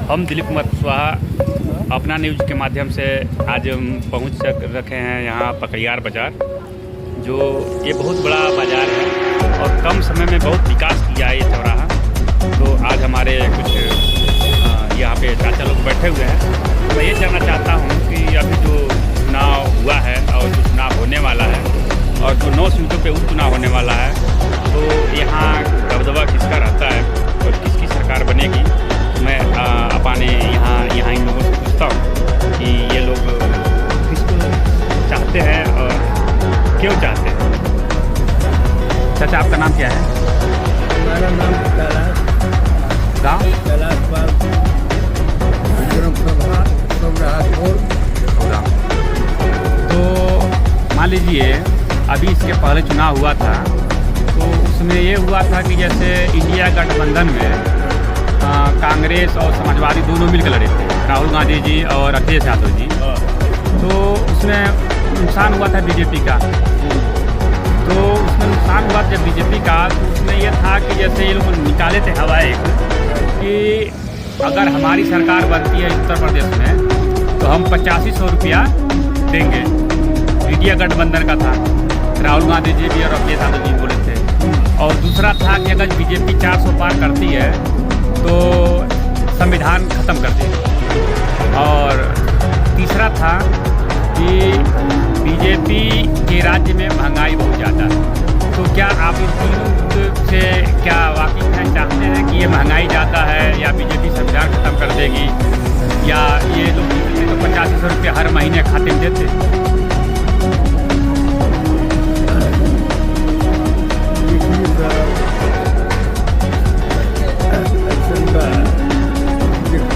हम दिलीप कुमार कुशवाहा अपना न्यूज़ के माध्यम से आज हम पहुँच रखे हैं यहाँ पकड़ियार बाज़ार, जो ये बहुत बड़ा बाज़ार है और कम समय में बहुत विकास किया है ये चौराहा। तो आज हमारे कुछ यहाँ पे चाचा लोग बैठे हुए हैं। तो मैं ये जानना चाहता हूँ कि अभी जो चुनाव हुआ है और जो चुनाव होने वाला है और जो 9 सीटों पे उपचुनाव होने वाला है, तो यहाँ दबदबा किसका रहता है और किसकी सरकार बनेगी। मैं अपने यहाँ इन लोगों से पूछता हूँ कि ये लोग किसको चाहते हैं और क्यों चाहते हैं। चाचा, आपका नाम क्या है? हमारा नाम कैलाश, गाँव कैलाश पाल, तो मान लीजिए अभी इसके पहले चुनाव हुआ था, तो उसमें ये हुआ था कि जैसे इंडिया गठबंधन में कांग्रेस और समाजवादी दोनों मिलकर लड़े थे, राहुल गांधी जी और अखिलेश यादव जी। तो उसमें नुकसान हुआ था बीजेपी का। तो उसमें नुकसान हुआ जब बीजेपी का, तो उसमें यह था कि जैसे ये लोग निकाले थे हवा एक कि अगर हमारी सरकार बनती है उत्तर प्रदेश में तो हम 8500 रुपया देंगे। इंडिया गठबंधन का था, राहुल गांधी जी भी और अखिलेश यादव जी बोले थे। और दूसरा था कि अगर बीजेपी 400 पार करती है तो संविधान ख़त्म कर देगी। और तीसरा था कि बीजेपी के राज्य में महंगाई बहुत ज़्यादा है। तो क्या आप इन तीनों से क्या वाकिफ हैं, चाहते हैं कि ये महंगाई ज़्यादा है या बीजेपी संविधान ख़त्म कर देगी, या ये लोग तो 8500 रुपये हर महीने खाते में देते?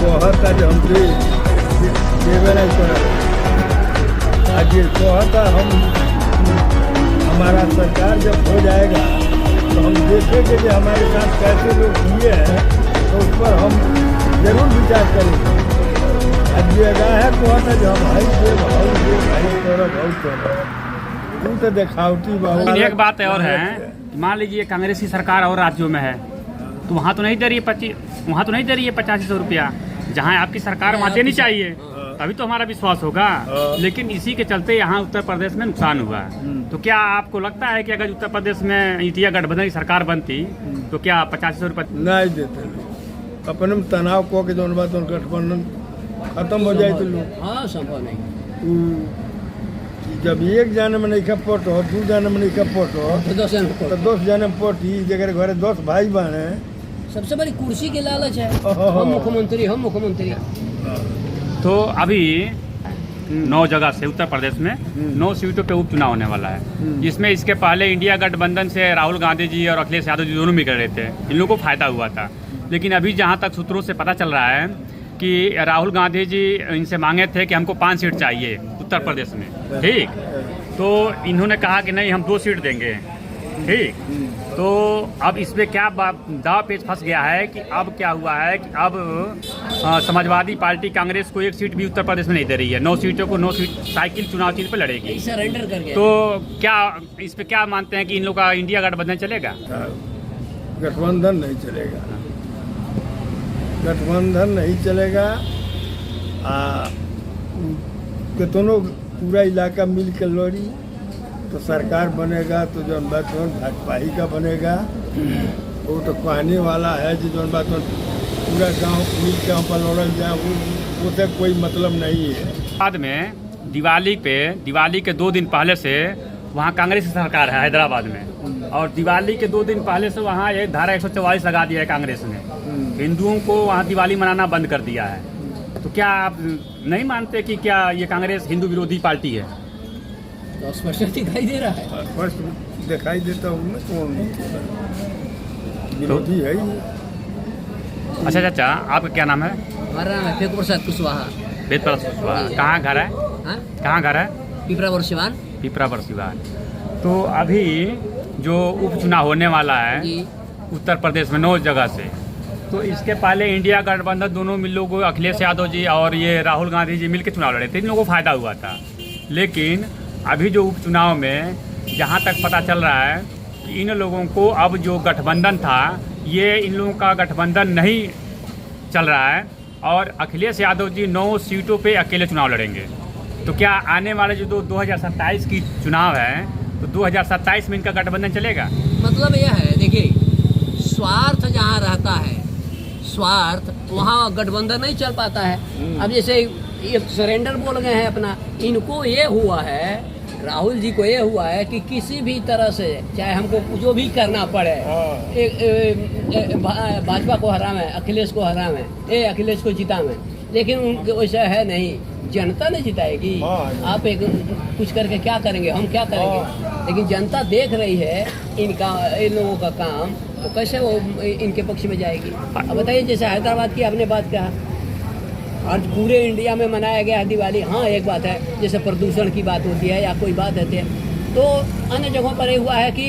कहता जो हम देवे नहीं कर आज ये कहता हम हमारा सरकार जब हो जाएगा तो हम देखेंगे कि हमारे साथ कैसे लोग किए हैं, तो उस पर हम जरूर विचार करेंगे। आज ये रहा है कहता जो हम तू तो दिखावटी बहुत। लेकिन एक बात और है, मान लीजिए कांग्रेस की सरकार और राज्यों में है, तो वहाँ तो नहीं दे रही है वहाँ तो नहीं दे रही है 8500 रुपया। जहाँ आपकी सरकार वहाँ देनी चाहिए, तभी तो हमारा विश्वास होगा। लेकिन इसी के चलते यहाँ उत्तर प्रदेश में नुकसान हुआ। तो क्या आपको लगता है कि अगर उत्तर प्रदेश में इंडिया गठबंधन की सरकार बनती तो क्या 8500 रुपये नहीं देते लोग? अपने में तनाव को के दोनों बात गठबंधन खत्म हो जाए तो लोग हाँ संभव नहीं। जब एक जाने में नहीं खपोट हो, 2 जाने में नहीं खपोट हो, तो 10 जाने में पोटी जगह घरे 10 भाई बहन है। सबसे बड़ी कुर्सी के लालच है, हम मुख्यमंत्री। तो अभी 9 जगह से उत्तर प्रदेश में 9 सीटों पे उपचुनाव होने वाला है, जिसमें इसके पहले इंडिया गठबंधन से राहुल गांधी जी और अखिलेश यादव जी दोनों मिल रहे थे। इन लोगों को फायदा हुआ था। लेकिन अभी जहां तक सूत्रों से पता चल रहा है कि राहुल गांधी जी इनसे मांगे थे कि हमको 5 सीट चाहिए उत्तर प्रदेश में, ठीक। तो इन्होंने कहा कि नहीं, हम 2 सीट देंगे, ठीक। तो अब इसमें क्या दाव पेच फंस गया है कि अब क्या हुआ है कि अब समाजवादी पार्टी कांग्रेस को 1 सीट भी उत्तर प्रदेश में नहीं दे रही है। 9 सीटों को 9 सीट साइकिल चुनाव चिन्ह पर लड़ेगी, सरेंडर कर गया। तो क्या इस पे क्या मानते हैं कि इन लोग का इंडिया गठबंधन चलेगा? गठबंधन नहीं चलेगा, गठबंधन नहीं चलेगा। कितनों पूरा इलाका मिल के लड़ी तो सरकार बनेगा, तो जो बात भाजपा ही का बनेगा। वो तो कहने वाला है जो बात पूरा गांव मिल के वहाँ पर लड़ल जाए, उससे कोई मतलब नहीं है। बाद में दिवाली के 2 दिन पहले से वहाँ कांग्रेस की सरकार है हैदराबाद में, और दिवाली के 2 दिन पहले से वहाँ एक धारा 144 लगा दिया है कांग्रेस ने। हिंदुओं को वहाँ दिवाली मनाना बंद कर दिया है। तो क्या आप नहीं मानते कि क्या ये कांग्रेस हिंदू विरोधी पार्टी है? तो स्पष्ट दिखाई दे रहा है। फर्स्ट दिखाई देता हूँ ना, कौन विरोधी है ही। अच्छा चाचा, आपका क्या नाम है? हमारा नाम है फेकू प्रसाद कुशवाहा। वेद प्रसाद कुशवाहा। कहाँ घर है? कहाँ घर है? पिपरा बरसिवान। पिपरा बरसिवान। तो अभी जो उपचुनाव होने वाला है उत्तर प्रदेश में 9 जगह से, तो इसके पहले इंडिया गठबंधन दोनों मिल लोग अखिलेश यादव जी और ये राहुल गांधी जी मिलकर चुनाव लड़े थे, इन लोगों को फायदा हुआ था। लेकिन अभी जो उपचुनाव में जहाँ तक पता चल रहा है कि इन लोगों को अब जो गठबंधन था, ये इन लोगों का गठबंधन नहीं चल रहा है, और अखिलेश यादव जी 9 सीटों पे अकेले चुनाव लड़ेंगे। तो क्या आने वाले जो 2027 की चुनाव है तो 2027 में इनका गठबंधन चलेगा? मतलब यह है, देखिए, स्वार्थ जहाँ रहता है, स्वार्थ, वहाँ गठबंधन नहीं चल पाता है। अब जैसे ये सरेंडर बोल गए हैं अपना, इनको ये हुआ है, राहुल जी को ये हुआ है कि किसी भी तरह से चाहे हमको जो भी करना पड़े, भाजपा को हरावे, अखिलेश को हरावे, अखिलेश को जितावे, लेकिन उनके वैसा है नहीं, जनता ने जिताएगी। आप एक कुछ करके क्या करेंगे, हम क्या करेंगे, लेकिन जनता देख रही है इन लोगों का काम, तो कैसे वो इनके पक्ष में जाएगी। अब बताइए, जैसे हैदराबाद की आपने बात कहा, आज पूरे इंडिया में मनाया गया दिवाली। हाँ, एक बात है, जैसे प्रदूषण की बात होती है या कोई बात होती है, तो अन्य जगहों पर ये हुआ है कि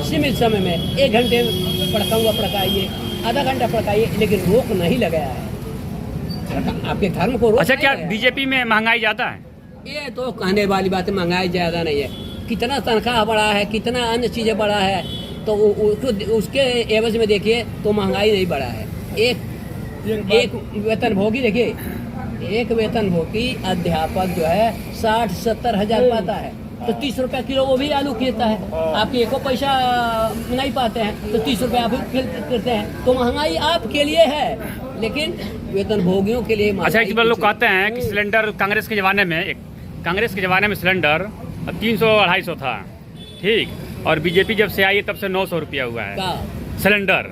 सीमित समय में 1 घंटे पड़काइए, आधा घंटा पड़काइए, लेकिन रोक नहीं लगाया है। आपके धर्म को रोक। अच्छा, क्या बीजेपी में महंगाई ज़्यादा है? ये तो कहने वाली बात है, महंगाई ज़्यादा नहीं है। कितना तनख्वाह बढ़ा है, कितना अन्य चीज़ें बढ़ा है, तो उसके एवज में देखिए तो महंगाई नहीं बढ़ा है। एक वेतनभोगी, देखिए, एक वेतनभोगी अध्यापक जो है 60-70 हज़ार पाता है, तो 30 रुपया किलो वो भी आलू खरीदता है। आपके एको पैसा नहीं पाते हैं तो 30 रुपया आप करते हैं, तो महंगाई आपके लिए है, लेकिन वेतनभोगियों के लिए। अच्छा, एक बार लोग कहते हैं कि सिलेंडर कांग्रेस के ज़माने में सिलेंडर 300-250 था, ठीक, और बीजेपी जब से आई है तब से 900 रुपया हुआ है सिलेंडर।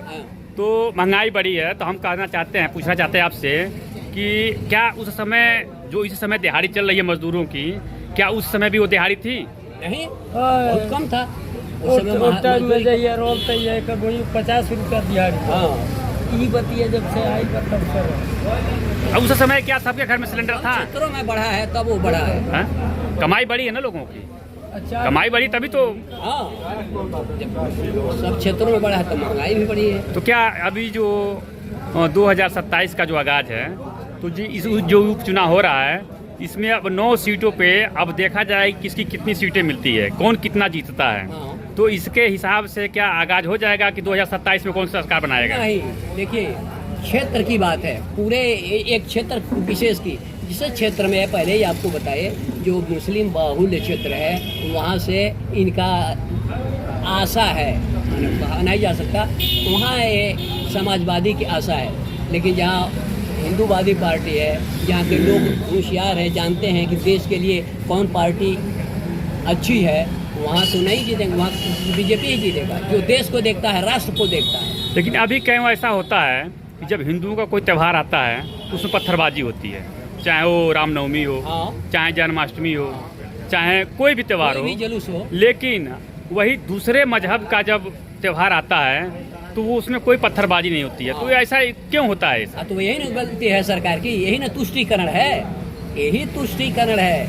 तो महंगाई बढ़ी है, तो हम पूछना चाहते हैं आपसे कि क्या उस समय, जो इस समय दिहाड़ी चल रही है मजदूरों की, क्या उस समय भी वो दिहाड़ी थी? नहीं, बहुत कम था उस समय। 50 रुपया दिहाड़ी। हाँ, ई बतिया जब से आई तब से। अब उस समय क्या सबके घर में सिलेंडर था? क्षेत्रों में बढ़ा है, तब वो बढ़ा है। कमाई बढ़ी है ना लोगों की। अच्छा, कमाई बढ़ी तभी तो। हाँ, सब क्षेत्रों में बढ़ा है तो महंगाई भी बढ़ी है। तो क्या अभी जो 2027 का जो आगाज है, तो जी इस जो उपचुनाव हो रहा है, इसमें अब 9 सीटों पे अब देखा जाए किसकी कितनी सीटें मिलती है, कौन कितना जीतता है। हाँ। तो इसके हिसाब से क्या आगाज हो जाएगा कि 2027 में कौन सा सरकार बनाएगा? नहीं, देखिए, क्षेत्र की बात है, पूरे एक क्षेत्र विशेष की। जिस क्षेत्र में पहले ही आपको बताए, जो मुस्लिम बाहुल्य क्षेत्र है, वहाँ से इनका आशा है, कहा नहीं जा सकता, वहाँ समाजवादी की आशा है। लेकिन जहाँ हिंदूवादी पार्टी है, जहाँ के लोग होशियार हैं, जानते हैं कि देश के लिए कौन पार्टी अच्छी है, वहाँ तो नहीं जीतेंगे, वहाँ बीजेपी ही जीतेगा, जो देश को देखता है, राष्ट्र को देखता है। लेकिन अभी कहीं ऐसा होता है कि जब हिंदुओं का कोई त्यौहार आता है तो उसमें पत्थरबाजी होती है, चाहे वो रामनवमी हो, हाँ, चाहे जन्माष्टमी हो, चाहे कोई भी त्यौहार कोई भी हो, जुलूस हो। लेकिन वही दूसरे मजहब का जब त्यौहार आता है तो वो उसमें कोई पत्थरबाजी नहीं होती है। तो ऐसा क्यों होता है? ऐसा तो यही ना गलती है सरकार की, यही ना तुष्टीकरण है, यही तुष्टीकरण है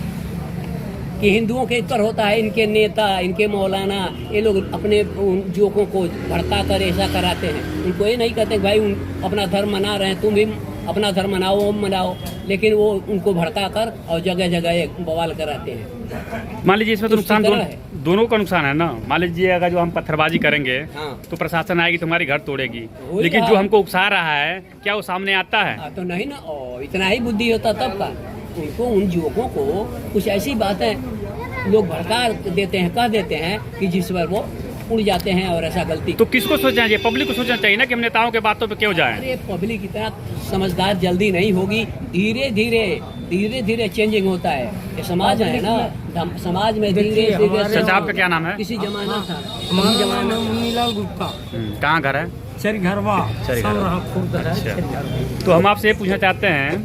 कि हिंदुओं के ऊपर होता है, इनके नेता, इनके मौलाना, ये लोग अपने जोकों को भड़का कर ऐसा कराते हैं। उनको ये नहीं कहते भाई अपना धर्म मना रहे हैं, तुम भी अपना धर्म मनाओ, हम मनाओ, लेकिन वो उनको भड़का कर और जगह जगह बवाल कराते हैं। मान लीजिए इसमें तो नुकसान दोनों का नुकसान है ना। मान लीजिए अगर जो हम पत्थरबाजी करेंगे, हाँ, तो प्रशासन आएगी तुम्हारी घर तोड़ेगी, लेकिन जो हमको उकसा रहा है क्या वो सामने आता है? तो नहीं ना, इतना ही बुद्धि होता तब का। उनको, उन युवकों को कुछ ऐसी बातें लोग भड़का देते हैं, कह देते हैं कि जिस पर वो उड़ जाते हैं और ऐसा गलती। तो किसको सोचना चाहिए? पब्लिक को सोचना चाहिए ना कि हम नेताओं के बातों पे क्यों जाएं? अरे पब्लिक इतना समझदार जल्दी नहीं होगी, धीरे धीरे चेंजिंग होता है। ये समाज है ना, समाज में धीरे धीरे। चाचा आपका क्या नाम है? किसी जमाना था, जमाना मुन्नीलाल गुप्ता। कहाँ घर है? चरघरवा। अच्छा, तो हम आपसे ये पूछना चाहते हैं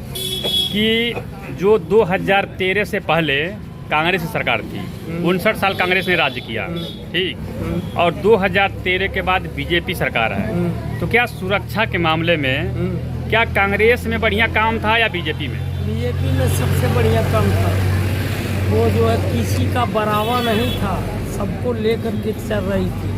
कि जो 2013 से पहले कांग्रेस की सरकार थी, 59 साल कांग्रेस ने राज्य किया, ठीक, और 2013 के बाद बीजेपी सरकार है, तो क्या सुरक्षा के मामले में क्या कांग्रेस में बढ़िया काम था या बीजेपी में? बीजेपी में सबसे बढ़िया काम था। वो जो है किसी का बरावा नहीं था, सबको लेकर के चल रही थी।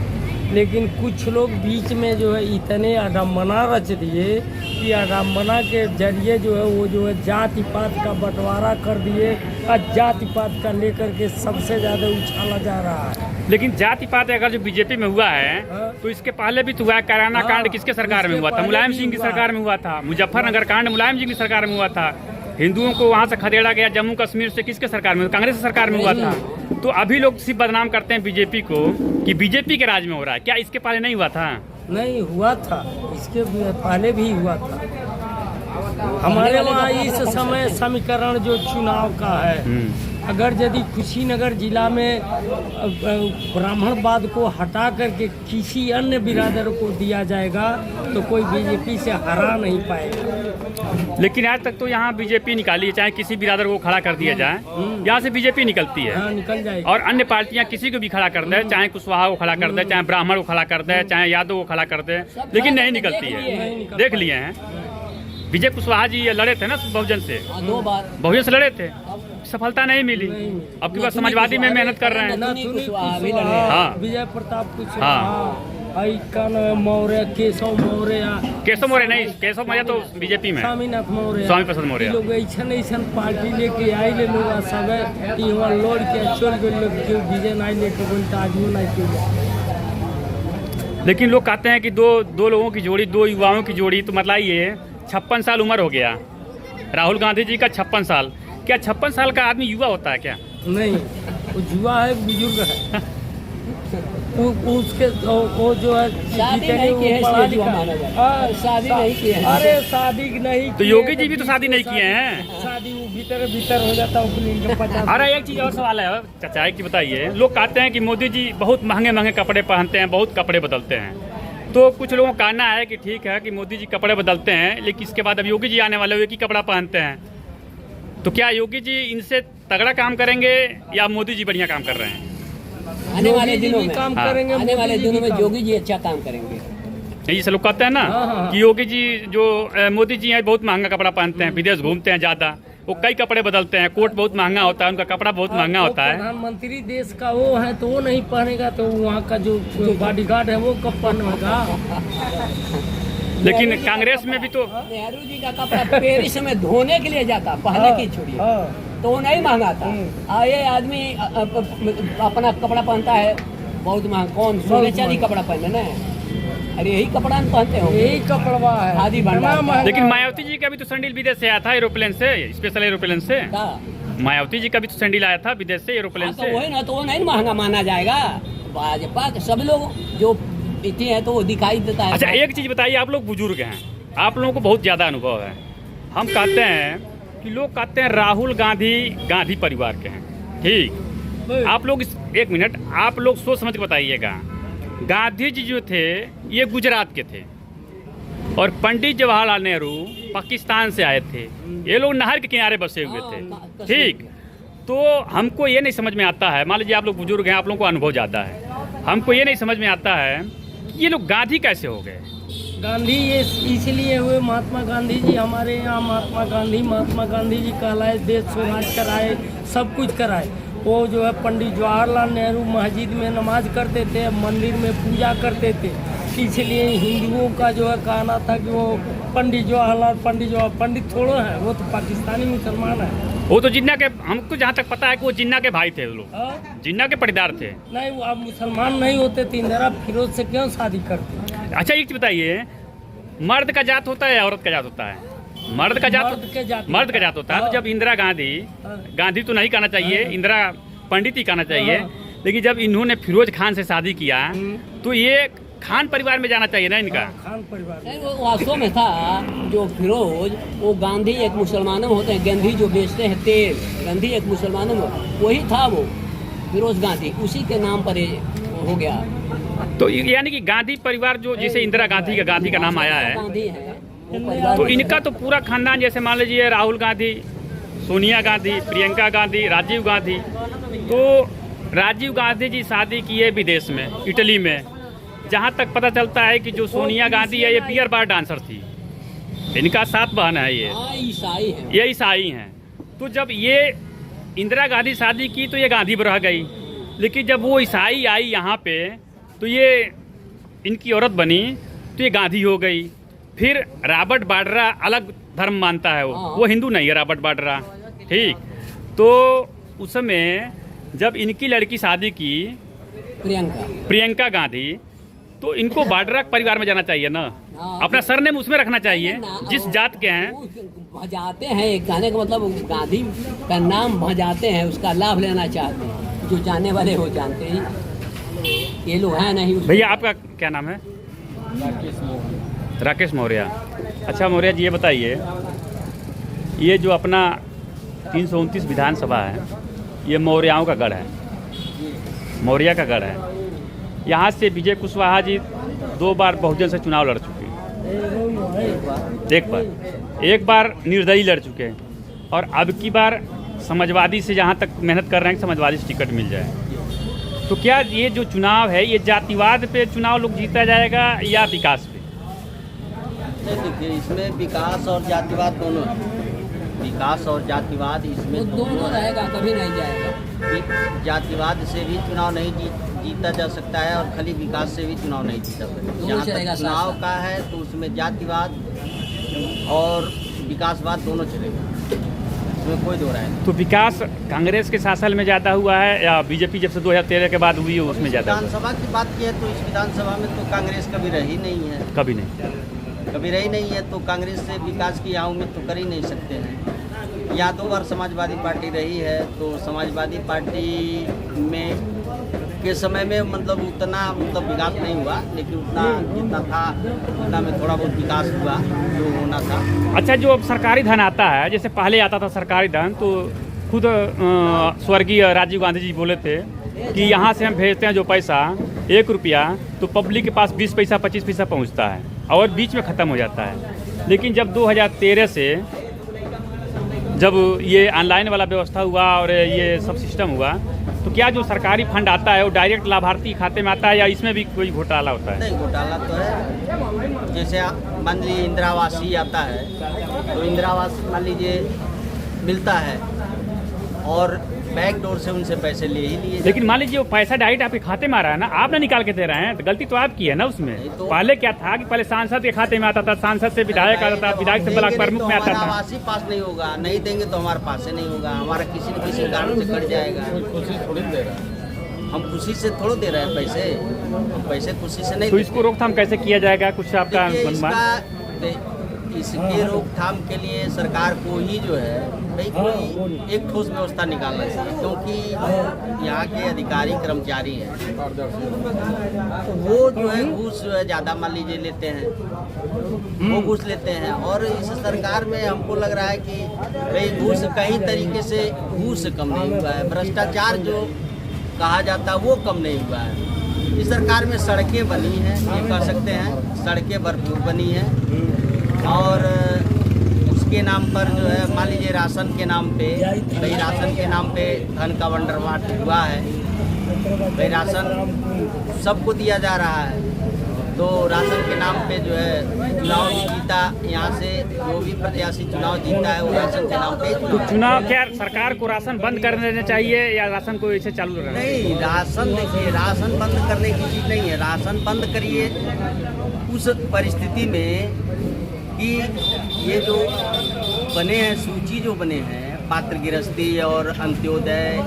लेकिन कुछ लोग बीच में जो है इतने अडम्बना रच दिए कि अडम्बना के जरिए जो है वो जो है जाति पात का बंटवारा कर दिए और जाति पात का लेकर के सबसे ज़्यादा उछाला जा रहा है। लेकिन जाति पात अगर जो बीजेपी में हुआ है हाँ। तो इसके पहले भी तो हुआ है। कैराना हाँ, कांड किसके सरकार में इसके हुआ था? पहले मुलायम भी सिंह की हुआ सरकार है। में हुआ था। मुजफ्फरनगर कांड मुलायम सिंह की सरकार में हुआ था। हिंदुओं को वहाँ से खदेड़ा गया जम्मू कश्मीर से, किसके सरकार में? कांग्रेस की सरकार में हुआ था। तो अभी लोग सिर्फ बदनाम करते हैं बीजेपी को कि बीजेपी के राज में हो रहा है। क्या इसके पहले नहीं हुआ था? नहीं हुआ था, इसके पहले भी हुआ था। हमारे वहाँ इस समय समीकरण जो चुनाव का है, अगर यदि कुशीनगर जिला में ब्राह्मणवाद को हटा करके किसी अन्य बिरादर को दिया जाएगा तो कोई बीजेपी से हरा नहीं पाएगा। लेकिन आज तक तो यहाँ बीजेपी निकाली है, चाहे किसी बिरादर को खड़ा कर दिया जाए, यहाँ से बीजेपी निकलती है। हाँ, निकल जाएगी। और अन्य पार्टियां किसी को भी खड़ा कर दे, चाहे कुशवाहा को खड़ा कर दे, चाहे ब्राह्मण को खड़ा कर दे, चाहे यादव को खड़ा कर दे, लेकिन नहीं निकलती है। देख लिए हैं, विजय कुशवाहा जी ये लड़े थे ना बहुजन से, 2 बार बहुजन से लड़े थे, सफलता नहीं मिली। अब की बार समाजवादी में मेहनत कर रहे हैं। नथुनी कुशवाहा भी लड़े हैं। हाँ। विजय प्रताप कुशवाहा, मौर्य, केशव मौर्य, केशव मौर्य नहीं, केशव मौर्य तो बीजेपी में है। स्वामीनाथ मौर्य, स्वामी प्रसाद मौर्य। लोग ऐसा पार्टी लेके आए ले लोग सब कि वहाँ लौट के चल गए लोग, क्यों विजय नहीं लेके बोलते आदमी नहीं क्यों। लेकिन लोग कहते हैं कि दो लोगों की जोड़ी, 2 युवाओं की जोड़ी, तो मतलब ये 56 साल उम्र हो गया राहुल गांधी जी का। 56 साल, क्या 56 साल का आदमी युवा होता है क्या? नहीं, वो जुआ है, बुजुर्ग है। उसके वो जो है शादी नहीं की है, इसलिए जुआ माना जाता है। हाँ, शादी नहीं की है। अरे शादी नहीं तो की योगी है, जी भी तो शादी नहीं किए हैं। शादी वो भीतर हो जाता है, 50। अरे एक चीज और सवाल है चाचा की, बताइए। लोग कहते हैं कि मोदी जी बहुत महंगे कपड़े पहनते हैं, बहुत कपड़े बदलते हैं। तो कुछ लोगों का कहना है कि ठीक है कि मोदी जी कपड़े बदलते हैं, लेकिन इसके बाद अब योगी जी आने वाले, एक ही कपड़ा पहनते हैं। तो क्या योगी जी इनसे तगड़ा काम करेंगे या मोदी जी बढ़िया काम कर रहे हैं? आने वाले दिनों में काम हाँ। करेंगे, आने वाले मोदी जी दिनों में भी योगी जी अच्छा काम करेंगे। यही से लोग कहते हैं ना हाँ। कि योगी जी जो मोदी जी हैं बहुत महंगा कपड़ा पहनते हैं, विदेश घूमते हैं ज़्यादा, वो कई कपड़े बदलते हैं, कोट बहुत महंगा होता है, उनका कपड़ा बहुत महंगा वो होता है। प्रधानमंत्री देश का वो है तो वो नहीं पहनेगा, तो वहाँ का जो बॉडीगार्ड है वो कब पहनेगा। लेकिन कांग्रेस में भी तो नेहरू जी का कपड़ा पेरिस में धोने के लिए जाता, पहले की छोड़िए, तो वो नहीं महंगा था। ये आदमी अपना कपड़ा पहनता है बहुत महंगा। कौन सोने चांदी कपड़ा पहने ना? अरे यही कपड़ा हम पहनते हो, यही कपड़ा है। खादी भंडार। लेकिन मायावती जी का भी तो सैंडल विदेश से आया था, एरोप्लेन से, स्पेशल एरोप्लेन से। मायावती जी का भी तो सैंडल आया था विदेश से, एरोप्लेन तो से। वही ना, तो वो नहीं महंगा माना जाएगा। भाजपा सब लोग जो इतने हैं तो वो दिखाई देता है। अच्छा एक चीज बताइए, आप लोग बुजुर्ग हैं, आप लोगों को बहुत ज्यादा अनुभव है। हम कहते हैं कि लोग कहते हैं राहुल गांधी गांधी परिवार के हैं, ठीक? आप लोग एक मिनट, आप लोग सोच समझ के बताइएगा। गांधी जी जो थे ये गुजरात के थे और पंडित जवाहरलाल नेहरू पाकिस्तान से आए थे। ये लोग नहर के किनारे बसे हुए थे, ठीक? तो हमको ये नहीं समझ में आता है, मान लीजिए आप लोग बुजुर्ग हैं, आप लोगों को अनुभव ज़्यादा है, हमको ये नहीं समझ में आता है कि ये लोग गांधी कैसे हो गए। गांधी ये इसलिए हुए, महात्मा गांधी जी हमारे यहाँ, महात्मा गांधी जी कहलाए, देश स्वराज कराए, सब कुछ कराए। वो जो है पंडित जवाहरलाल नेहरू मस्जिद में नमाज करते थे, मंदिर में पूजा करते थे, इसलिए हिंदुओं का जो है कहना था कि वो पंडित थोड़ा है, वो तो पाकिस्तानी मुसलमान है। वो तो जिन्ना के, हमको जहाँ तक पता है कि वो जिन्ना के भाई थे, वो लोग जिन्ना के पटीदार थे। नहीं, वो अब मुसलमान नहीं होते तो इंदिरा फिरोज से क्यों शादी करते? अच्छा एक चीज बताइए, मर्द का जात होता है या औरत का जात होता है? मर्द का जात होता है। तो जब इंदिरा गांधी तो नहीं कहना चाहिए, इंदिरा पंडित ही कहना चाहिए, लेकिन जब इन्होंने फिरोज खान से शादी किया तो ये खान परिवार में जाना चाहिए ना इनका। खान परिवार नहीं, वो वास्तव में था जो फिरोज, वो गांधी एक मुसलमानों में होते हैं, गांधी जो बेचते हैं तेल, गांधी एक मुसलमानों में वही था, वो फिरोज गांधी, उसी के नाम पर हो गया। तो यानी कि गांधी परिवार जो, जैसे इंदिरा गांधी का नाम आया है, गांधी है तो इनका तो पूरा खानदान, जैसे मान लीजिए राहुल गांधी, सोनिया गांधी, प्रियंका गांधी, राजीव गांधी। तो राजीव गांधी जी शादी किए विदेश में, इटली में। जहाँ तक पता चलता है कि जो सोनिया गांधी है ये बियर बार डांसर थी, इनका 7 बहन है, ये ईसाई हैं। तो जब ये इंदिरा गांधी शादी की तो ये गांधी रह गई, लेकिन जब वो ईसाई आई यहाँ पे तो ये इनकी औरत बनी तो ये गांधी हो गई। फिर रॉबर्ट वाड्रा अलग धर्म मानता है, वो हिंदू नहीं है रॉबर्ट वाड्रा, ठीक? तो उस समय जब इनकी लड़की शादी की प्रियंका गांधी, तो इनको वाड्रा परिवार में जाना चाहिए ना, अपना सरनेम उसमें रखना चाहिए जिस जात के हैं। भजाते हैं, कहने का मतलब गांधी का नाम भजाते हैं, उसका लाभ लेना चाहते हैं, जो जानने वाले हो जानते हैं, ये लोग हैं नहीं। भैया आपका क्या नाम है? राकेश मौर्य। अच्छा मौर्य जी, ये बताइए, ये जो अपना 329 विधानसभा है, ये मौर्याओं का गढ़ है, मौर्य का गढ़ है। यहाँ से विजय कुशवाहा जी 2 बार बहुजन से चुनाव लड़ चुके हैं, एक बार निर्दलीय लड़ चुके हैं, और अब की बार समाजवादी से जहाँ तक मेहनत कर रहे हैं कि समाजवादी से टिकट मिल जाए। तो क्या ये जो चुनाव है, ये जातिवाद पे चुनाव लोग जीता जाएगा या विकास पे? देखिए, इसमें विकास और जातिवाद दोनों है। विकास और जातिवाद इसमें दोनों रहेगा, कभी नहीं जाएगा। जातिवाद से भी चुनाव नहीं जीता जा सकता है और खाली विकास से भी चुनाव नहीं जीता सकता। जहाँ तक चुनाव का है तो उसमें जातिवाद और विकासवाद दोनों चलेगा, इसमें कोई दो राय नहीं। तो विकास कांग्रेस के शासन में ज़्यादा हुआ है या बीजेपी जब से 2013 के बाद हुई है उसमें ज़्यादा? विधानसभा की बात की है तो इस विधानसभा में तो कांग्रेस कभी रही नहीं है, कभी नहीं, कभी रही नहीं है, तो कांग्रेस से विकास की यहाँ उम्मीद तो कर ही नहीं सकते हैं। या 2 बार समाजवादी पार्टी रही है, तो समाजवादी पार्टी में के समय में मतलब उतना विकास नहीं हुआ, लेकिन उतना जितना था उतना में थोड़ा बहुत विकास हुआ जो होना था। अच्छा, जो अब सरकारी धन आता है, जैसे पहले आता था सरकारी धन, तो खुद स्वर्गीय राजीव गांधी जी बोले थे कि यहाँ से हम भेजते हैं जो पैसा 1 रुपया, तो पब्लिक के पास 20 पैसा 25 पैसा पहुँचता है और बीच में ख़त्म हो जाता है। लेकिन जब 2013 से जब ये ऑनलाइन वाला व्यवस्था हुआ और ये सब सिस्टम हुआ, तो क्या जो सरकारी फंड आता है वो डायरेक्ट लाभार्थी खाते में आता है या इसमें भी कोई घोटाला होता है? नहीं, घोटाला तो है। जैसे मान लीजिए इंदिरा आवास ही आता है, तो इंदिरा आवास मान लीजिए मिलता है और बैक डोर से उनसे पैसे ले ही लिए। लेकिन मान लीजिए वो पैसा डायरेक्ट आपके खाते में आ रहा है ना, आप ना निकाल के दे रहे हैं, तो गलती तो आपकी है ना उसमें। तो पहले क्या था कि पहले सांसद के खाते में आता था, सांसद से विधायक आता था, विधायक से ब्लॉक प्रमुख में आता था। आवास ही पास नहीं होगा, नहीं देंगे तो हमारे पास से नहीं होगा, हमारा किसी न किसी कारण से कट जाएगा। हम खुशी से थोड़ा दे रहे हैं पैसे, हम पैसे खुशी से नहीं। तो इसको रोकथाम कैसे किया जाएगा, कुछ आपका अनुमान? इसके रोकथाम के लिए सरकार को ही जो है भाई कोई एक ठोस व्यवस्था निकालना चाहिए, क्योंकि यहाँ के अधिकारी कर्मचारी हैं तो वो जो है घूस जो है ज़्यादा मान लीजिए लेते हैं, वो घूस लेते हैं। और इस सरकार में हमको लग रहा है कि भाई घूस कई तरीके से घूस कम नहीं हुआ है, भ्रष्टाचार जो कहा जाता है वो कम नहीं हुआ है। इस सरकार में सड़कें बनी हैं, ये कह सकते हैं, सड़कें भरपूर बनी हैं, और उसके नाम पर जो है मान लीजिए राशन के नाम पे, भाई राशन के नाम पे धन का बंटवारा हुआ है, भाई राशन सबको दिया जा रहा है। तो राशन के नाम पे जो है चुनाव जीता, यहाँ से जो भी प्रत्याशी चुनाव जीता है वो राशन के नाम पे। तो चुनाव क्या सरकार को राशन बंद कर देना चाहिए या राशन को ऐसे चालू रखना? नहीं, राशन देखिए, राशन बंद करने की चीज़ नहीं है। राशन बंद करिए उस परिस्थिति में कि ये जो बने हैं, सूची जो बने हैं, पात्र गृहस्थी और अंत्योदय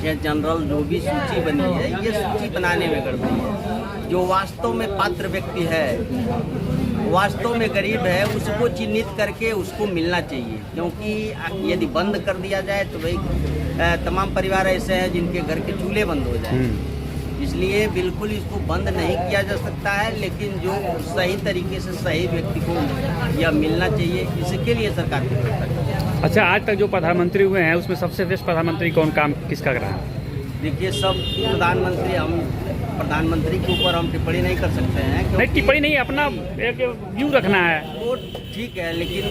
या जनरल जो भी सूची बनी है, ये सूची बनाने में गड़बड़ी है। जो वास्तव में पात्र व्यक्ति है, वास्तव में गरीब है, उसको चिन्हित करके उसको मिलना चाहिए। क्योंकि यदि बंद कर दिया जाए तो भाई तमाम परिवार ऐसे हैं जिनके घर के चूल्हे बंद हो जाए, इसलिए बिल्कुल इसको बंद नहीं किया जा सकता है। लेकिन जो सही तरीके से सही व्यक्ति को यह मिलना चाहिए, इसके लिए सरकार की व्यवस्था है। अच्छा, आज तक जो प्रधानमंत्री हुए हैं उसमें सबसे बेस्ट प्रधानमंत्री कौन काम किसका रहा है? देखिए, सब प्रधानमंत्री, हम प्रधानमंत्री के ऊपर हम टिप्पणी नहीं कर सकते हैं। नहीं, टिप्पणी नहीं, अपना एक व्यू रखना है। वो ठीक है, लेकिन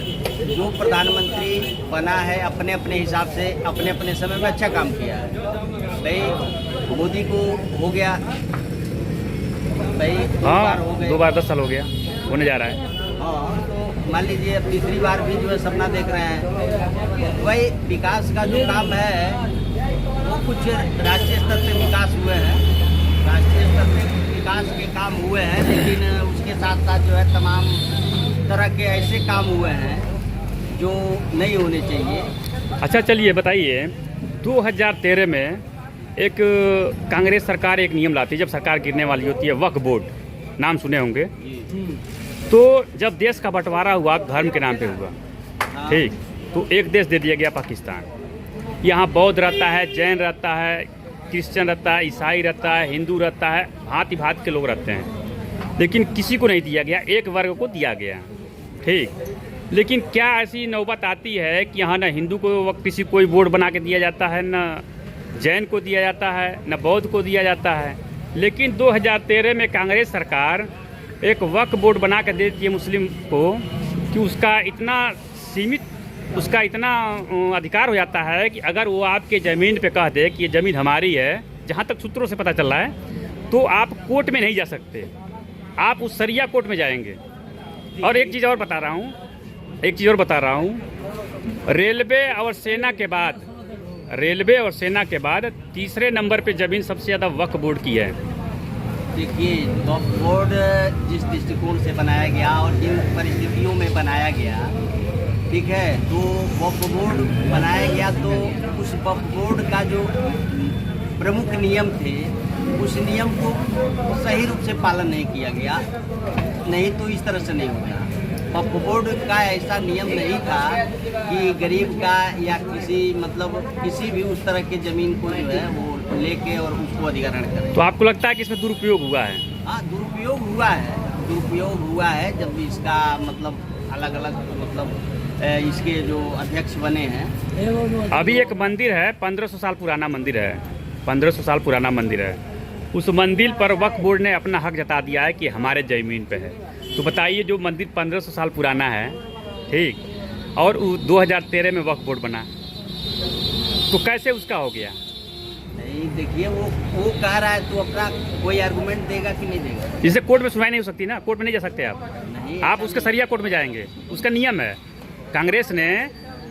जो प्रधानमंत्री बना है अपने अपने हिसाब से अपने अपने समय में अच्छा काम किया है। भाई मोदी को हो गया, भाई हाँ, 2 बार 10 साल हो गया, होने जा रहा है। हाँ, तो मान लीजिए अब तीसरी बार भी जो है सपना देख रहे हैं। वही विकास का जो काम है वो कुछ राष्ट्रीय स्तर पे विकास हुए हैं, राष्ट्रीय स्तर पे विकास के काम हुए हैं, लेकिन उसके साथ साथ जो है तमाम तरह के ऐसे काम हुए हैं जो नहीं होने चाहिए। अच्छा, चलिए बताइए, 2013 में एक कांग्रेस सरकार एक नियम लाती है, जब सरकार गिरने वाली होती है, वक्फ बोर्ड, नाम सुने होंगे। तो जब देश का बंटवारा हुआ धर्म के नाम पे हुआ, ठीक, तो एक देश दे दिया गया पाकिस्तान। यहाँ बौद्ध रहता है, जैन रहता है, क्रिश्चियन रहता है, ईसाई रहता है, हिंदू रहता है, भांति भांति के लोग रहते हैं, लेकिन किसी को नहीं दिया गया, एक वर्ग को दिया गया, ठीक। लेकिन क्या ऐसी नौबत आती है कि यहाँ न हिंदू को किसी कोई बोर्ड बना के दिया जाता है, न जैन को दिया जाता है, न बौद्ध को दिया जाता है। लेकिन 2013 में कांग्रेस सरकार एक वक्फ बोर्ड बना के देती है मुस्लिम को कि उसका इतना सीमित, उसका इतना अधिकार हो जाता है कि अगर वो आपके ज़मीन पे कह दे कि ये ज़मीन हमारी है, जहाँ तक सूत्रों से पता चल रहा है, तो आप कोर्ट में नहीं जा सकते, आप उस सरिया कोर्ट में जाएंगे। और एक चीज़ और बता रहा हूँ, रेलवे और सेना के बाद तीसरे नंबर पे ज़मीन सबसे ज़्यादा वक्फ बोर्ड की है। देखिए, वक्फ बोर्ड जिस दृष्टिकोण से बनाया गया और जिन परिस्थितियों में बनाया गया, ठीक है, तो वक्फ बोर्ड बनाया गया तो उस वक्फ बोर्ड का जो प्रमुख नियम थे, उस नियम को सही रूप से पालन नहीं किया गया, नहीं तो इस तरह से नहीं होता। वक्फ बोर्ड का ऐसा नियम नहीं था कि गरीब का या किसी भी उस तरह के ज़मीन को जो है वो लेके और उसको अधिग्रहण करें। तो आपको लगता है कि इसमें दुरुपयोग हुआ है? हाँ, दुरुपयोग हुआ है जब इसका अलग अलग इसके जो अध्यक्ष बने हैं। अभी एक मंदिर है, 1500 साल पुराना मंदिर है, 1500 साल पुराना मंदिर है। उस मंदिर पर वक्फ बोर्ड ने अपना हक जता दिया है कि हमारे ज़मीन पे है। तो बताइए, जो मंदिर 1500 साल पुराना है, ठीक, और 2013 में वक्फ बोर्ड बना, तो कैसे उसका हो गया? नहीं, देखिए, वो कह रहा है, तो अपना कोई आर्गुमेंट देगा कि नहीं देगा? जिससे कोर्ट में सुनवाई नहीं हो सकती ना, कोर्ट में नहीं जा सकते आप। नहीं, आप उसके सरिया कोर्ट में जाएंगे, उसका नियम है। कांग्रेस ने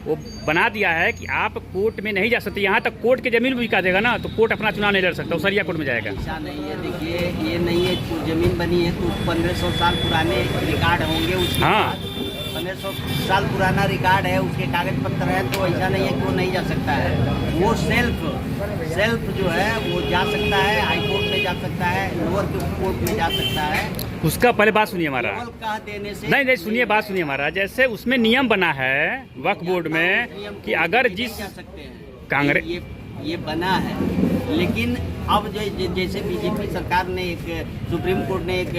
वो बना दिया है कि आप कोर्ट में नहीं जा सकते। यहाँ तक कोर्ट की जमीन भी बिका देगा ना, तो कोर्ट अपना चुनाव नहीं लड़ सकता, वो सरिया कोर्ट में जाएगा। ऐसा नहीं है, देखिए, ये नहीं है, जो जमीन बनी है तो 1500 साल पुराने रिकॉर्ड होंगे उसके। हाँ, 1500 साल पुराना रिकॉर्ड है, उसके कागज पत्र हैं, तो ऐसा नहीं है कि वो नहीं जा सकता है। वो सेल्फ जो है वो जा सकता है, हाई कोर्ट में जा सकता है, लोअर कोर्ट में जा सकता है। उसका पहले बात सुनिए हमारा। कह देने से नहीं, सुनिए, बात सुनिए हमारा। जैसे उसमें नियम बना है वक्फ बोर्ड में कि अगर जिस कांग्रेस ये बना है, लेकिन अब जैसे बीजेपी सरकार ने सुप्रीम कोर्ट ने एक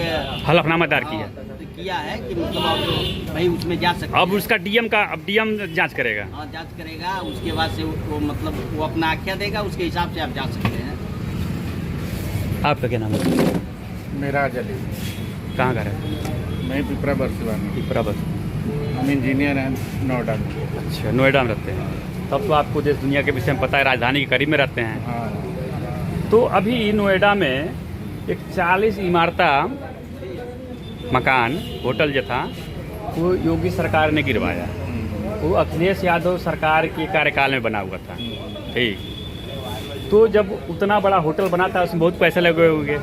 हलफनामा दायर किया है कि अब भाई उसमें जा सकते। अब उसका डीएम जांच करेगा। हाँ, जांच करेगा, उसके बाद से वो अपना आख्या देगा, उसके हिसाब से आप जा सकते हैं। आपका क्या नाम है? मेरा जली। कहाँ का है? मैं पिपरा बरसिवानी। पिपरा बस। हम इंजीनियर हैं नोएडा में। अच्छा, नोएडा में रहते हैं, तब तो आपको देश दुनिया के विषय में पता है, राजधानी के करीब में रहते हैं। हाँ। तो अभी नोएडा में एक 40 इमारता मकान होटल जो था, वो योगी सरकार ने गिरवाया। वो अखिलेश यादव सरकार के कार्यकाल में बना हुआ था, ठीक। तो जब उतना बड़ा होटल बना था, उसमें बहुत पैसे लगे हुए,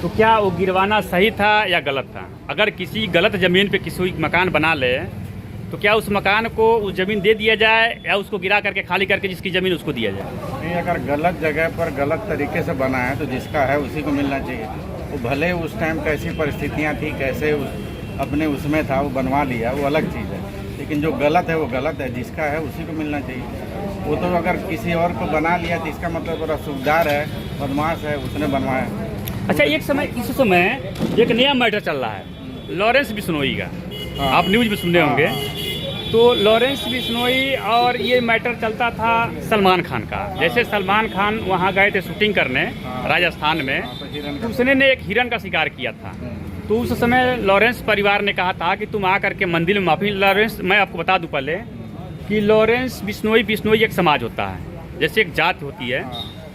तो क्या वो गिरवाना सही था या गलत था? अगर किसी गलत ज़मीन पे किसी मकान बना ले, तो क्या उस मकान को उस ज़मीन दे दिया जाए या उसको गिरा करके खाली करके जिसकी ज़मीन उसको दिया जाए? नहीं, अगर गलत जगह पर गलत तरीके से बना है तो जिसका है उसी को मिलना चाहिए। वो भले उस टाइम कैसी परिस्थितियाँ थी, कैसे अपने उसमें था, वो बनवा लिया, वो अलग चीज़ है। लेकिन जो गलत है वो गलत है, जिसका है उसी को मिलना चाहिए। वो तो अगर किसी और को बना लिया तो इसका मतलब बड़ा सूबेदार है, बदमाश है, उसने बनवाया। अच्छा, इस समय एक नया मैटर चल रहा है, लॉरेंस बिश्नोई का। हाँ। आप न्यूज़ में सुने होंगे। तो लॉरेंस बिश्नोई और ये मैटर चलता था सलमान खान का। जैसे सलमान खान वहाँ गए थे शूटिंग करने राजस्थान में, तो उसने ने एक हिरन का शिकार किया था। तो उस समय लॉरेंस परिवार ने कहा था कि तुम आकर के मंदिर में माफ़ी। लॉरेंस, मैं आपको बता दूं पहले कि लॉरेंस बिश्नोई एक समाज होता है, जैसे एक जात होती है,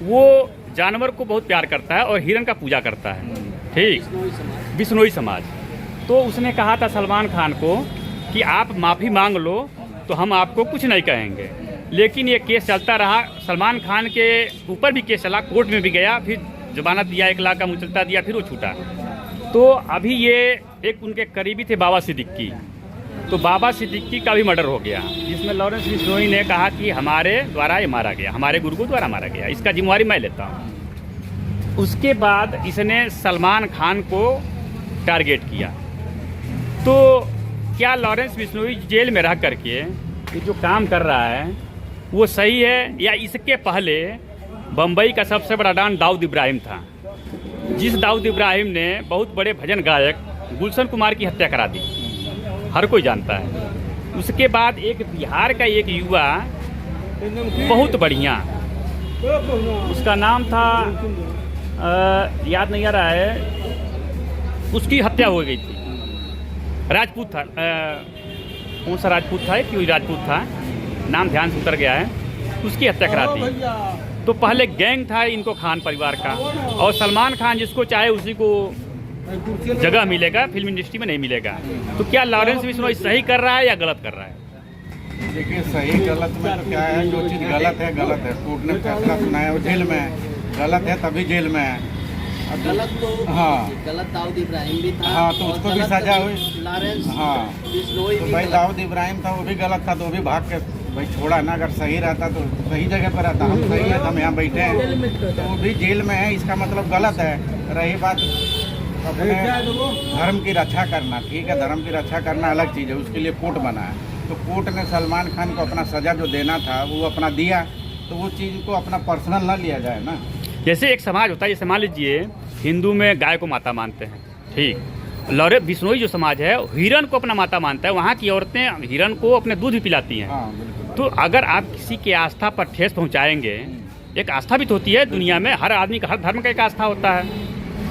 वो जानवर को बहुत प्यार करता है और हिरन का पूजा करता है, ठीक, बिश्नोई समाज। तो उसने कहा था सलमान खान को कि आप माफ़ी मांग लो तो हम आपको कुछ नहीं कहेंगे। लेकिन ये केस चलता रहा, सलमान खान के ऊपर भी केस चला, कोर्ट में भी गया, फिर जमानत दिया, 1 लाख का मुचलता दिया, फिर वो छूटा। तो अभी ये एक उनके करीबी थे बाबा सिद्दीकी, तो बाबा सिद्दीकी का भी मर्डर हो गया, जिसमें लॉरेंस बिश्नोई ने कहा कि हमारे द्वारा ये मारा गया, हमारे गुरु को द्वारा मारा गया, इसका जिम्मेवारी मैं लेता हूँ। उसके बाद इसने सलमान खान को टारगेट किया। तो क्या लॉरेंस बिश्नोई जेल में रह करके ये जो काम कर रहा है वो सही है, या इसके पहले बम्बई का सबसे बड़ा डॉन दाऊद इब्राहिम था, जिस दाऊद इब्राहिम ने बहुत बड़े भजन गायक गुलशन कुमार की हत्या करा दी, हर कोई जानता है। उसके बाद एक बिहार का एक युवा बहुत बढ़िया, उसका नाम था याद नहीं आ रहा है, उसकी हत्या हो गई थी, राजपूत था, कौन सा राजपूत था, क्यों राजपूत था, नाम ध्यान से उतर गया है, उसकी हत्या करा दी। तो पहले गैंग था इनको खान परिवार का, और सलमान खान जिसको चाहे उसी को जगह मिलेगा, फिल्म इंडस्ट्री में नहीं मिलेगा। तो क्या लॉरेंस बिश्नोई सही कर रहा है या गलत कर रहा है? देखिए, सही गलत में तो क्या है, जो चीज़ गलत है गलत है, कोर्ट ने फैसला सुनाया, वो जेल में है, गलत है तभी जेल में है। गलत तो हाँ, गलत दाऊद इब्राहिम भी था। हाँ, तो उसको भी सजा हुई। लॉरेंस हाँ, बिश्नोई तो भी भाई गलत। दाऊद इब्राहिम था, वो भी गलत था, तो वो भी भाग के भाई छोड़ा ना। अगर सही रहता तो सही जगह पर रहता, हम सही है, हम यहाँ बैठे हैं, तो वो भी जेल में है, इसका मतलब गलत है। रही बात अपने धर्म की रक्षा करना, ठीक है, धर्म की रक्षा करना अलग चीज़ है, उसके लिए कोर्ट बना है। तो कोर्ट ने सलमान खान को अपना सज़ा जो देना था वो अपना दिया, तो वो चीज़ को अपना पर्सनल ना लिया जाए ना। जैसे एक समाज होता है, जैसे मान लीजिए हिंदू में गाय को माता मानते हैं, ठीक, लॉरेंस बिश्नोई जो समाज है हिरन को अपना माता मानता है, वहाँ की औरतें हिरन को अपने दूध भी पिलाती हैं। हाँ, बिल्कुल। तो अगर आप किसी की आस्था पर ठेस पहुँचाएंगे, एक आस्था भी तो होती है दुनिया में, हर आदमी का, हर धर्म का एक आस्था होता है,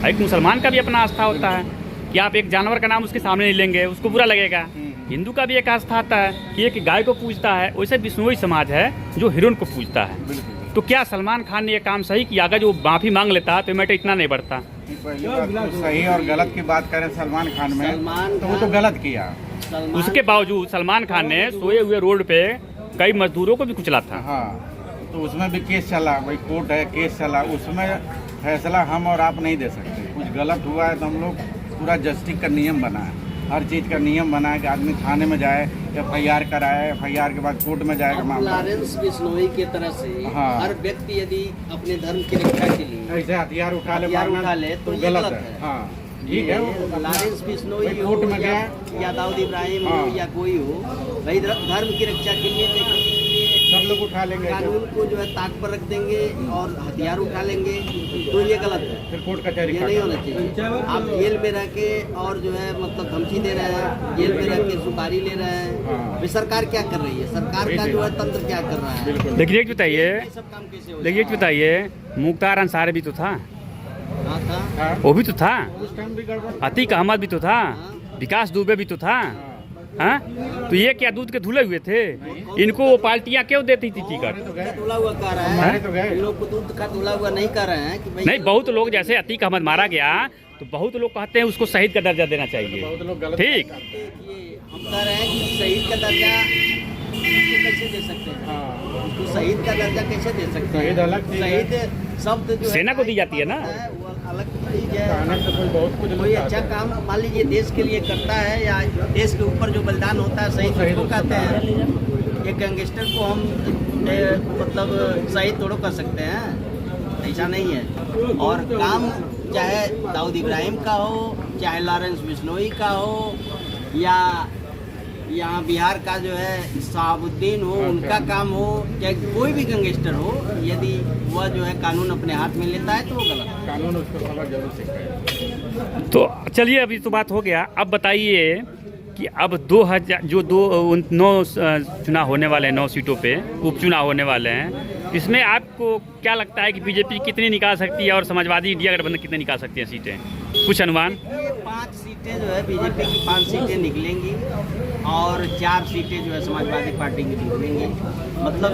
एक मुसलमान का भी अपना आस्था होता है कि आप एक जानवर का नाम उसके सामने नहीं लेंगे, उसको बुरा लगेगा। हिंदू का भी एक आस्था आता है कि एक गाय को पूजता है, वैसे बिश्नोई समाज है जो हिरन को पूजता है। तो क्या सलमान खान ने ये काम सही किया? अगर जो माफ़ी मांग लेता तो मैटर इतना नहीं बढ़ता। पहली बात तो सही और गलत की बात करें सलमान खान में, तो वो तो गलत किया। उसके बावजूद सलमान खान ने सोए हुए रोड पे कई मजदूरों को भी कुचला था। हाँ, तो उसमें भी केस चला, भाई कोर्ट है, केस चला, उसमें फैसला हम और आप नहीं दे सकते। कुछ गलत हुआ है तो हम लोग पूरा जस्टिस का नियम बना है, हर चीज़ का नियम बना है कि आदमी थाने में जाए, FIR कराए, FIR के बाद कोर्ट में जाएगा मामला। लॉरेंस बिश्नोई की तरह से हाँ। हर व्यक्ति यदि अपने धर्म की रक्षा के लिए ऐसे हथियार उठा ले, हथियार मारना उठा ले तो ये गलत गलत है। है। हाँ, ठीक है, वो लॉरेंस बिश्नोई भाई हो कोर्ट में गया, या दाऊद इब्राहिम हो हाँ। या कोई हो, भाई धर्म की रक्षा के लिए देखिए सब लोग उठा लेंगे, कानून को जो है ताक पर रख देंगे और हथियार उठा लेंगे, तो ये गलत है। फिर कोर्ट कचहरी ये नहीं होना चाहिए। आप जेल में रह के और जो है मतलब धमकी दे रहे हैं, जेल में रह के सुपारी ले रहे हैं, हाँ। भाई सरकार क्या कर रही है, सरकार का जो है तंत्र क्या कर रहा है। लेकिन एक बताइए, ये सब काम कैसे हो लेकिन एक बताइए, मुख्तार अंसारी भी तो था, हाँ था, हाँ, वो भी तो था, उस टाइम भी गड़बड़। अतीक अहमद भी तो था, विकास दुबे भी तो था। हाँ, तो ये क्या दूध के धुले हुए थे? इनको वो पार्टियां क्यों देती थी टिकट? धुला हुआ कह रहा हमारे है, तो गए। इन लोग को दूध का धुला हुआ नहीं कह रहे हैं कि भाई नहीं, बहुत लोग, जैसे अतीक अहमद मारा गया तो बहुत लोग कहते हैं उसको शहीद का दर्जा देना चाहिए, बहुत लोग गलत ठीक। ये हम कह रहे हैं कि शहीद का दर्जा उसको कैसे दे सकते हैं, हाँ, उसको शहीद का दर्जा कैसे दे सकते हैं? शहीद अलग चीज है। शहीद शब्द जो है सेना को दी जाती है ना। वो अलग चीज है। कहने से कोई बहुत कुछ कोई नहीं अच्छा कहता। काम मान लीजिए देश के लिए करता है या देश के ऊपर जो बलिदान होता है शहीद शहीद उसको कहते हैं। एक गैंगस्टर को हम मतलब शहीद थोड़ा कर सकते हैं, ऐसा नहीं है। और काम चाहे दाऊद इब्राहिम का हो, चाहे लॉरेंस बिश्नोई का हो, या यहाँ बिहार का जो है शहाबुद्दीन हो, उनका काम हो, चाहे कोई भी गैंगस्टर हो, यदि वह जो है कानून अपने हाथ में लेता है तो वो गलत है। कानून उसको सबक जरूर सिखाए। तो चलिए, अभी तो बात हो गया। अब बताइए कि अब 2000 जो 9 चुनाव होने वाले हैं, 9 सीटों पे उपचुनाव होने वाले हैं, इसमें आपको क्या लगता है कि बीजेपी कितनी निकाल सकती है और समाजवादी इंडिया गठबंधन कितनी निकाल सकती है सीटें? कुछ अनुमान? ये 5 सीटें जो है बीजेपी की 5 सीटें निकलेंगी और 4 सीटें जो है समाजवादी पार्टी की निकलेंगी। मतलब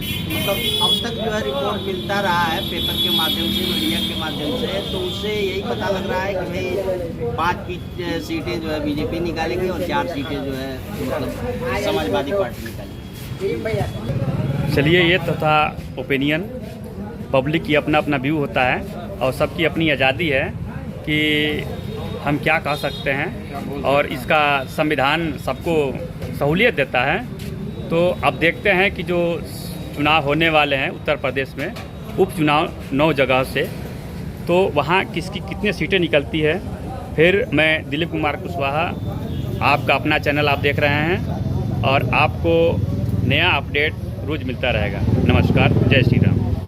अब तक जो है रिपोर्ट मिलता रहा है पेपर के माध्यम से, मीडिया के माध्यम से, तो उससे यही पता लग रहा है कि भाई 5 की सीटें जो है बीजेपी निकालेगी और 4 सीटें जो है मतलब समाजवादी पार्टी निकालेगी। चलिए, ये तो था ओपिनियन, पब्लिक की अपना अपना व्यू होता है और सबकी अपनी आज़ादी है कि हम क्या कह सकते हैं, और इसका संविधान सबको सहूलियत देता है। तो अब देखते हैं कि जो चुनाव होने वाले हैं उत्तर प्रदेश में, उपचुनाव 9 जगह से, तो वहाँ किसकी कितनी सीटें निकलती है। फिर मैं दिलीप कुमार कुशवाहा, आपका अपना चैनल आप देख रहे हैं, और आपको नया अपडेट रोज़ मिलता रहेगा। नमस्कार, जय श्री राम।